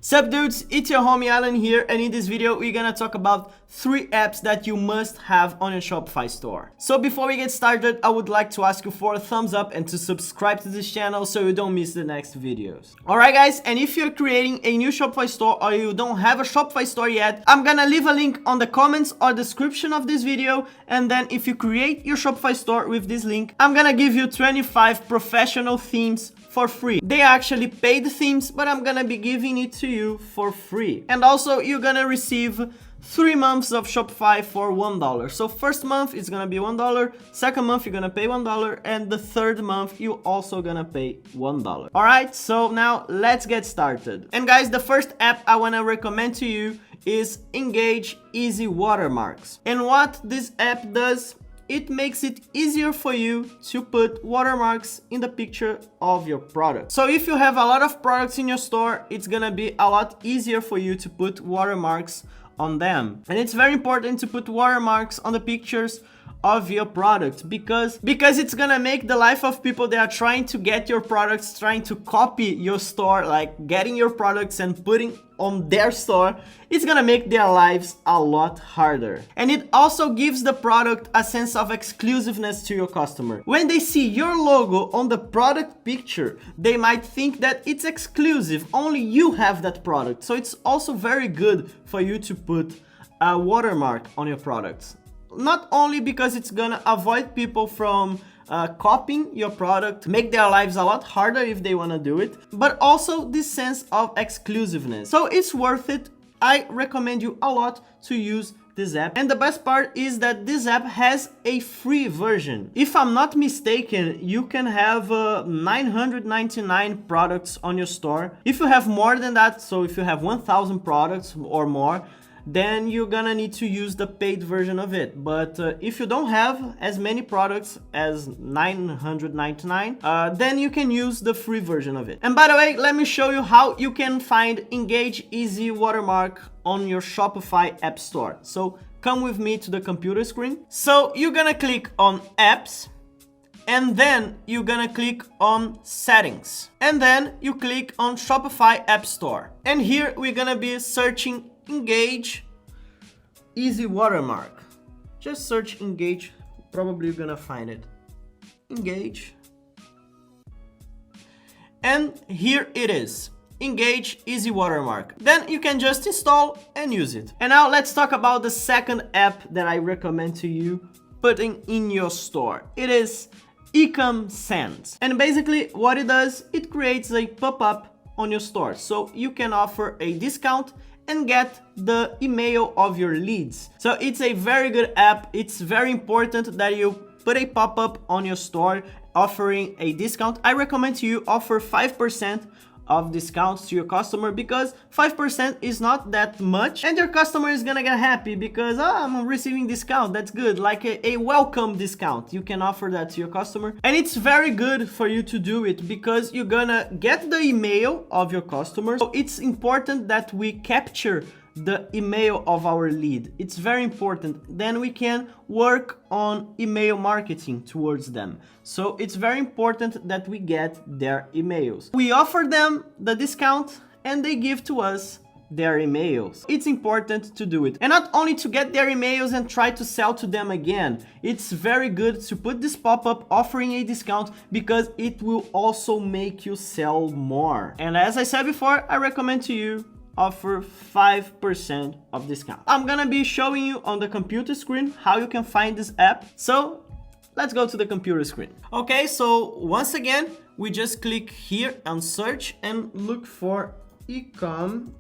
Sup dudes, it's your homie Allan here, and in this video we're gonna talk about 3 apps that you must have on your Shopify store. So before we get started, I would like to ask you for a thumbs up and to subscribe to this channel so you don't miss the next videos. Alright guys, and if you're creating a new Shopify store or you don't have a Shopify store yet, I'm gonna leave a link on the comments or description of this video, and then if you create your Shopify store with this link, I'm gonna give you 25 professional themes for free. They are actually paid themes, but I'm gonna be giving it to you for free. And also you're gonna receive 3 months of Shopify for $1. So first month is gonna be $1, second month you're gonna pay $1, and the third month you also gonna pay $1. Alright, so now let's get started. And guys, the first app I wanna recommend to you is Engage Easy Watermarks. And what this app does, it makes it easier for you to put watermarks in the picture of your product. So if you have a lot of products in your store, it's gonna be a lot easier for you to put watermarks on them. And it's very important to put watermarks on the pictures of your product because it's gonna make the life of people that are trying to get your products, trying to copy your store, like getting your products and putting on their store, it's gonna make their lives a lot harder. And it also gives the product a sense of exclusiveness to your customer. When they see your logo on the product picture, they might think that it's exclusive, only you have that product. So it's also very good for you to put a watermark on your products. Not only because it's gonna avoid people from copying your product, make their lives a lot harder if they wanna do it, but also this sense of exclusiveness. So it's worth it. I recommend you a lot to use this app. And the best part is that this app has a free version. If I'm not mistaken, you can have 999 products on your store. If you have more than that, so if you have 1,000 products or more, then you're gonna need to use the paid version of it. But if you don't have as many products as 999, then you can use the free version of it. And by the way, let me show you how you can find Engage Easy Watermark on your Shopify App Store. So come with me to the computer screen. So you're gonna click on Apps, and then you're gonna click on Settings, and then you click on Shopify App Store. And here we're gonna be searching Engage Easy Watermark. Just search Engage, probably you're gonna find it. Engage. And here it is. Engage Easy Watermark. Then you can just install and use it. And now let's talk about the second app that I recommend to you putting in your store. It is Ecom Send. And basically what it does, it creates a pop-up on your store. So you can offer a discount and get the email of your leads. So it's a very good app. It's very important that you put a pop-up on your store offering a discount. I recommend to you offer 5% of discounts to your customer, because 5% is not that much, and your customer is gonna get happy because I'm receiving discount. That's good, like a welcome discount. You can offer that to your customer, and it's very good for you to do it because you're gonna get the email of your customers. So it's important that we capture the email of our lead. It's very important. Then we can work on email marketing towards them. So it's very important that we get their emails. We offer them the discount and they give to us their emails. It's important to do it. And not only to get their emails and try to sell to them again. It's very good to put this pop-up offering a discount because it will also make you sell more. And as I said before, I recommend to you offer 5% of discount. I'm gonna be showing you on the computer screen how you can find this app. So let's go to the computer screen. Okay, so once again, we just click here on search and look for Ecom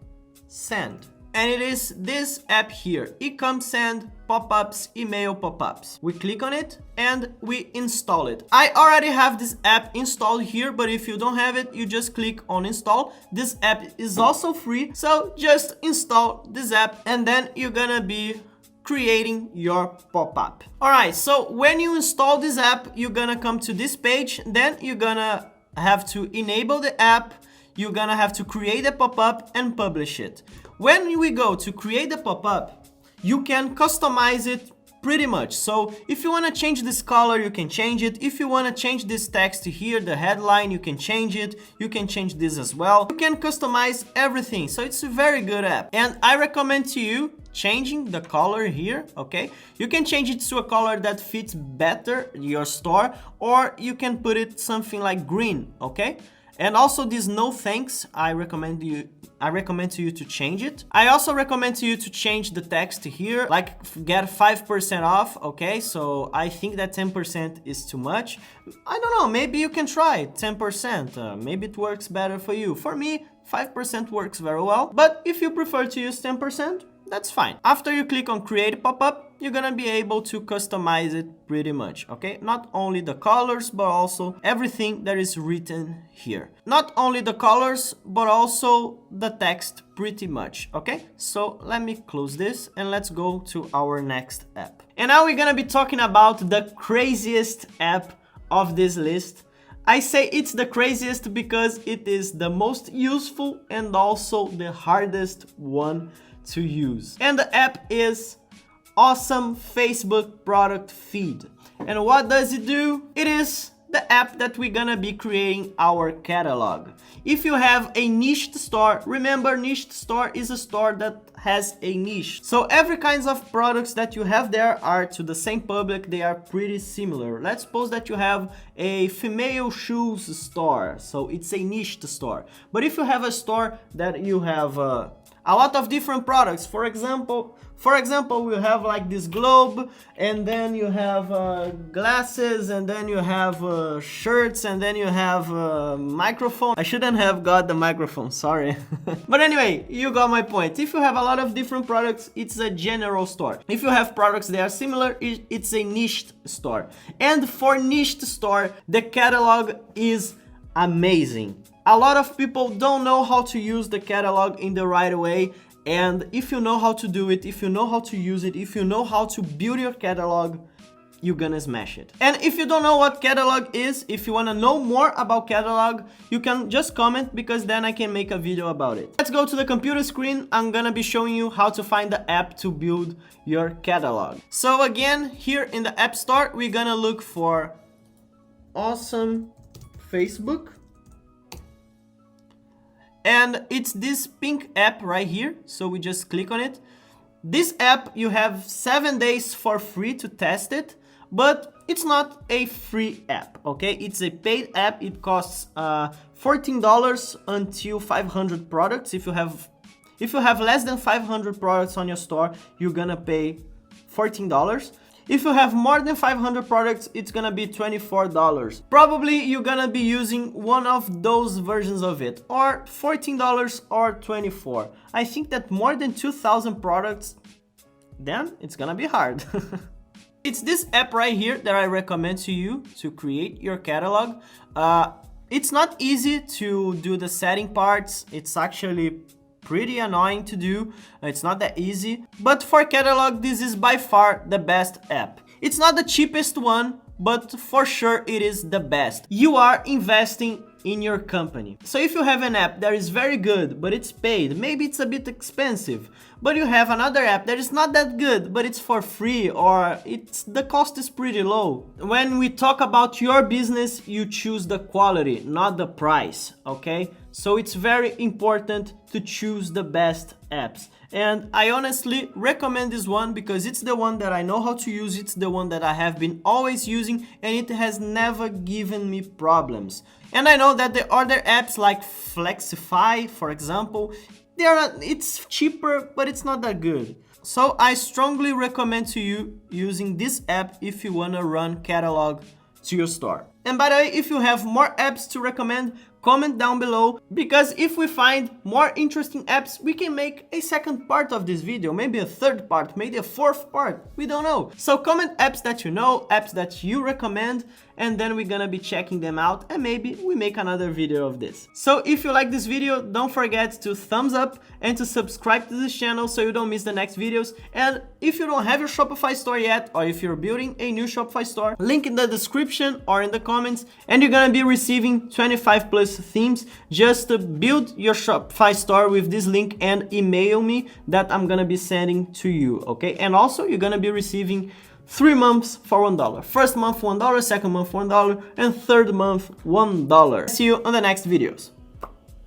Send. And it is this app here, Ecom Send pop-ups, email pop-ups. We click on it and we install it. I already have this app installed here, but if you don't have it, you just click on install. This app is also free, so just install this app and then you're gonna be creating your pop-up. All right, so when you install this app, you're gonna come to this page, then you're gonna have to enable the app. You're gonna have to create a pop-up and publish it. When we go to create the pop-up, you can customize it pretty much. So if you want to change this color, you can change it. If you want to change this text here, the headline, you can change it. You can change this as well. You can customize everything. So it's a very good app. And I recommend to you changing the color here, okay? You can change it to a color that fits better your store, or you can put it something like green, okay? And also this no thanks, I recommend to you to change it. I also recommend to you to change the text here, like get 5% off, okay? So I think that 10% is too much. I don't know, maybe you can try 10%. Maybe it works better for you. For me, 5% works very well. But if you prefer to use 10%, that's fine. After you click on create pop-up, you're gonna be able to customize it pretty much, okay? Not only the colors, but also everything that is written here. Not only the colors, but also the text pretty much, okay? So let me close this and let's go to our next app. And now we're gonna be talking about the craziest app of this list. I say it's the craziest because it is the most useful and also the hardest one to use. And the app is Awesome Facebook Product Feed. And what does it do? It is the app that we're gonna be creating our catalog. If you have a niched store, remember, niched store is a store that has a niche. So every kinds of products that you have there are to the same public, they are pretty similar. Let's suppose that you have a female shoes store, so it's a niched store. But if you have a store that you have a lot of different products, for example, we have like this globe, and then you have glasses, and then you have shirts, and then you have microphone. I shouldn't have got the microphone, sorry. But anyway, you got my point. If you have a lot of different products, it's a general store. If you have products that are similar, it's a niched store. And for niched store, the catalog is amazing. A lot of people don't know how to use the catalog in the right way, and if you know how to do it, if you know how to use it, if you know how to build your catalog, you're gonna smash it. And if you don't know what catalog is, if you wanna know more about catalog, you can just comment, because then I can make a video about it. Let's go to the computer screen. I'm gonna be showing you how to find the app to build your catalog. So again, here in the App Store, we're gonna look for Awesome Facebook. And it's this pink app right here, so we just click on it. This app, you have 7 days for free to test it, but it's not a free app, okay? It's a paid app. It costs $14 until 500 products. If you have less than 500 products on your store, you're gonna pay $14. If you have more than 500 products, it's gonna be $24. Probably you're gonna be using one of those versions of it, or $14 or $24. I think that more than 2,000 products, then it's gonna be hard. It's this app right here that I recommend to you to create your catalog. It's not easy to do the setting parts. It's actually pretty annoying to do. It's not that easy, but for catalog, this is by far the best app. It's not the cheapest one, but for sure it is the best. You are investing in your company. So if you have an app that is very good, but it's paid, maybe it's a bit expensive, but you have another app that is not that good, but it's for free, or the cost is pretty low. When we talk about your business, you choose the quality, not the price, okay? So it's very important to choose the best apps. And I honestly recommend this one because it's the one that I know how to use, it's the one that I have been always using, and it has never given me problems. And I know that the other apps like Flexify, for example, it's cheaper, but it's not that good. So I strongly recommend to you using this app if you wanna run catalog to your store. And by the way, if you have more apps to recommend, comment down below, because if we find more interesting apps, we can make a second part of this video, maybe a third part, maybe a fourth part, we don't know. So comment apps that you know, apps that you recommend, and then we're gonna be checking them out, and maybe we make another video of this. So if you like this video, don't forget to thumbs up and to subscribe to this channel so you don't miss the next videos. And if you don't have your Shopify store yet, or if you're building a new Shopify store, link in the description or in the comments, and you're gonna be receiving 25 plus themes. Just to build your Shopify store with this link and email me, that I'm gonna be sending to you, okay? And also you're gonna be receiving 3 months for $1. First month $1, second month $1, and third month $1. See you on the next videos.